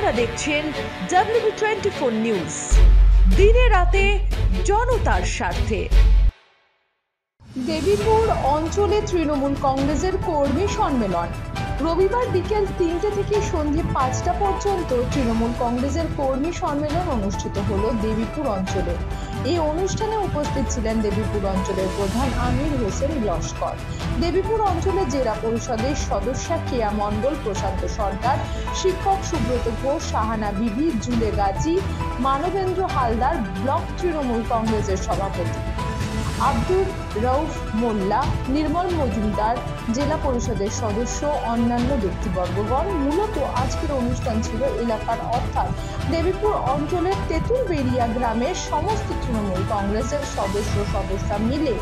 আপনারা দেখছেন WB24 news, দিনে রাতে জনতার স্বার্থে। দেবীপুর অঞ্চলে তৃণমূল কংগ্রেসের কর্মী সম্মেলন। রবিবার বিকেল 3টে থেকে সন্ধ্যে 5টা পর্যন্ত তৃণমূল কংগ্রেসের কর্মী সম্মেলন অনুষ্ঠিত হলো দেবীপুর অঞ্চলে। এই অনুষ্ঠানে উপস্থিত ছিলেন দেবীপুর অঞ্চলের প্রধান আমির হোসেন লস্কর, দেবীপুর অঞ্চলের জেলা পরিষদের সদস্যা কেয়া মণ্ডল, প্রশান্ত সরকার, শিক্ষক সুব্রত ঘোষ, শাহানা বিবি, জুলে গাজী, মানবেন্দ্র হালদার, ব্লক তৃণমূল কংগ্রেসের সভাপতি আব্দুর রউফ মোল্লা, নির্মল মজুমদার, জেলা পরিষদের সদস্য, অন্যান্য ব্যক্তিবর্গগণ। মূলত আজকের অনুষ্ঠান ছিল এলাকার অর্থাৎ দেবীপুর অঞ্চলের তেঁতুলবেড়িয়া গ্রামের সমস্ত তৃণমূল কংগ্রেসের সদস্যা মিলে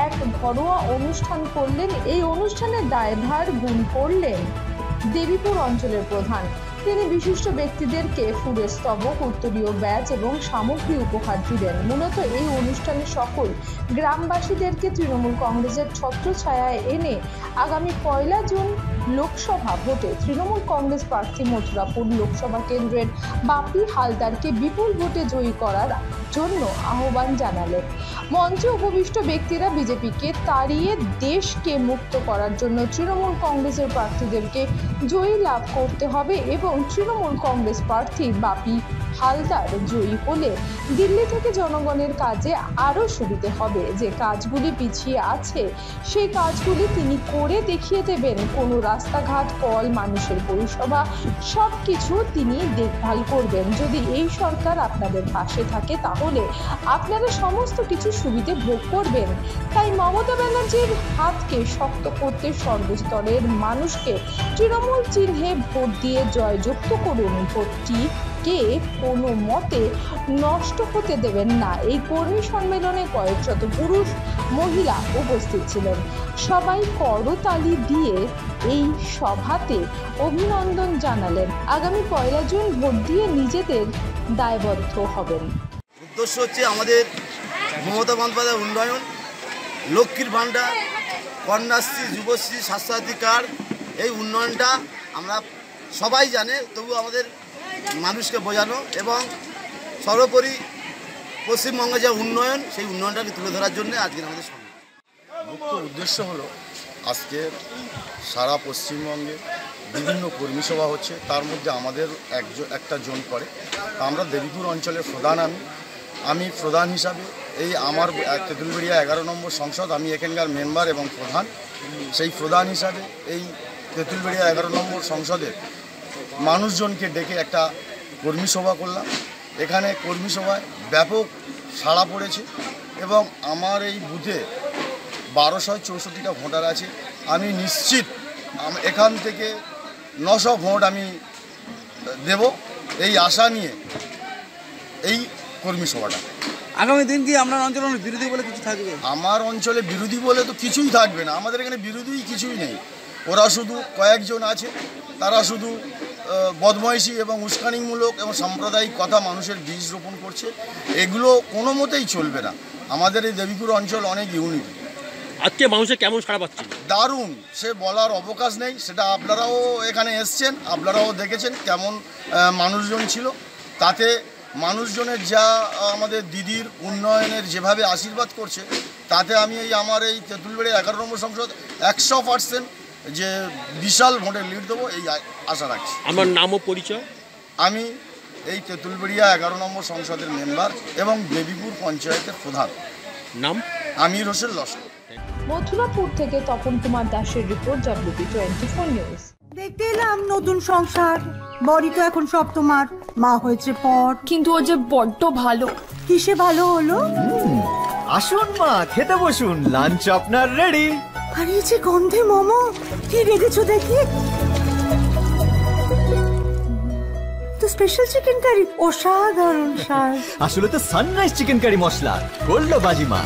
এক ঘরোয়া অনুষ্ঠান করলেন। এই অনুষ্ঠানে দায়ভার গুণ করলেন দেবীপুর অঞ্চলের প্রধান। তিনি বিশিষ্ট ব্যক্তিদেরকে ফুলের স্তবক, উত্তরীয় ব্যাচ এবং সামগ্রী উপহার দিলেন। মূলত এই অনুষ্ঠানে সকল গ্রামবাসীদেরকে তৃণমূল কংগ্রেসের ছত্রছায়ায় এনে আগামী 1 জুন লোকসভা ভোটে তৃণমূল কংগ্রেস প্রার্থী মথুরাপুর লোকসভা কেন্দ্রের বাপি হালদারকে বিপুল ভোটে জয়ী করার জন্য আহ্বান জানালেন। মঞ্চে উপবিষ্ট ব্যক্তিরা বিজেপিকে তাড়িয়ে দেশকে মুক্ত করার জন্য তৃণমূল কংগ্রেসের প্রার্থীদেরকে জয়ী লাভ করতে হবে এবং তৃণমূল কংগ্রেস প্রার্থী বাপি হালদার জয়ী হলে দিল্লি থেকে জনগণের কাজে আরও সুবিধে হবে। যে কাজগুলি পিছিয়ে আছে সেই কাজগুলি তিনি করে দেখিয়ে দেবেন। কোনো রাস্তাঘাট, কল, মানুষের পরিষেবা সব কিছু তিনি দেখভাল করবেন। যদি এই সরকার আপনাদের পাশে থাকে তাহলে আপনারা সমস্ত কিছু সুবিধে ভোগ করবেন। তাই মমতা ব্যানার্জির হাতকে শক্ত করতে সর্বস্তরের মানুষকে তৃণমূল চিহ্নে ভোট দিয়ে জয়যুক্ত করুন। ভোটটিকে কোনো মতে নষ্ট হতে দেবেন না। এই কর্মী সম্মেলনে কয়েকশত পুরুষ মহিলা উপস্থিত ছিলেন। সবাই করতালি দিয়ে এই সভাতে অভিনন্দন জানালেন। আগামী 1 জুন ভোট দিয়ে নিজেদের দায়বদ্ধ হবেন। উদ্দেশ্য হচ্ছে আমাদের মমতা বন্দ্যোপাধ্যায় উন্নয়ন, লক্ষ্মীর ভাণ্ডার, কন্যাশ্রী, যুবশ্রী, স্বাস্থ্যসাথী কার্ড, এই উন্নয়নটা আমরা সবাই জানে, তবু আমাদের মানুষকে বোঝানো এবং সর্বোপরি পশ্চিমবঙ্গে যে উন্নয়ন, সেই উন্নয়নটাকে তুলে ধরার জন্য আজকের আমাদের সম্মেলন। মুখ্য উদ্দেশ্য হলো আজকে সারা পশ্চিমবঙ্গে বিভিন্ন কর্মী সভা হচ্ছে, তার মধ্যে আমাদের একটা জোন পড়ে। আমরা দেবীপুর অঞ্চলের প্রধান, আমি প্রধান হিসাবে এই আমার তেঁতুলবেড়িয়া 11 নম্বর সংসদ, আমি এখানকার মেম্বার এবং প্রধান। সেই প্রধান হিসাবে এই তেঁতুলবেড়িয়া 11 নম্বর সংসদের মানুষজনকে ডেকে একটা কর্মী সভা করলাম। এখানে কর্মী সভায় ব্যাপক সাড়া পড়েছে এবং আমার এই বুথে 1264টা ভোটার আছে। আমি নিশ্চিত এখান থেকে 900 ভোট আমি দেব, এই আশা নিয়ে এই কর্মী সভাটা। আগামী দিন কি আপনার অঞ্চলে বিরোধী বলে কিছু থাকবে? আমার অঞ্চলে বিরোধী বলে তো কিছুই থাকবে না। আমাদের এখানে বিরোধী কিছুই নেই। ওরা শুধু কয়েকজন আছে, তারা শুধু বদমাইশি এবং উস্কানিমূলক এবং সাম্প্রদায়িক কথা মানুষের বীজ রোপণ করছে। এগুলো কোনো মতেই চলবে না। আমাদের এই দেবীপুর অঞ্চল অনেক ইউনিক। আজকে মানুষের কেমন সাড়া পাচ্ছে? দারুণ, সে বলার অবকাশ নেই। সেটা আপনারাও এখানে এসছেন, আপনারাও দেখেছেন কেমন মানুষজন ছিল। তাতে মানুষজনের যা আমাদের দিদির উন্নয়নের যেভাবে আশীর্বাদ করছে, তাতে আমি আমার এই তেঁতুলবেড়িয়া 11 নম্বর সংসদ 100% যে বিশাল ভোটে লিড দেবো এই আশা রাখছি। আমার নাম ও পরিচয়? আমি এই তেঁতুলবেড়িয়া 11 নম্বর সংসদের মেম্বার এবং দেবীপুর পঞ্চায়েতের প্রধান। নাম আমির হোসেন লস্কর। মথুরাপুর থেকে তপন কুমার দাসের রিপোর্ট, WB24 নিউজ। দেখতে এলাম নতুন সংসার, বড়ি তো এখন সব তোমার, মা হয়েছে পর। কিন্তু ও যে বড্ড ভালো। কিসে ভালো হলো? আসুন মা, খেতে বসুন, লাঞ্চ আপনার রেডি। আর এই যে গন্ধে মোমো, কি রেখেছো দেখি? তো স্পেশাল চিকেন কারি, অসাধারণ স্বাদ। আসলে তো সানরাইজ চিকেন কারি মশলা, গোল্ড বাজিমা।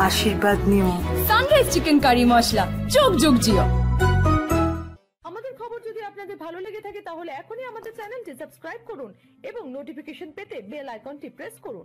আশীর্বাদ নিও। সানরাইজ চিকেন কারি মশলা, যোগ যোগ জিও। আমাদের খবর যদি আপনাদের ভালো লেগে থাকে তাহলে এখনই আমাদের চ্যানেলটি সাবস্ক্রাইব করুন এবং নোটিফিকেশন পেতে বেল আইকনটি প্রেস করুন।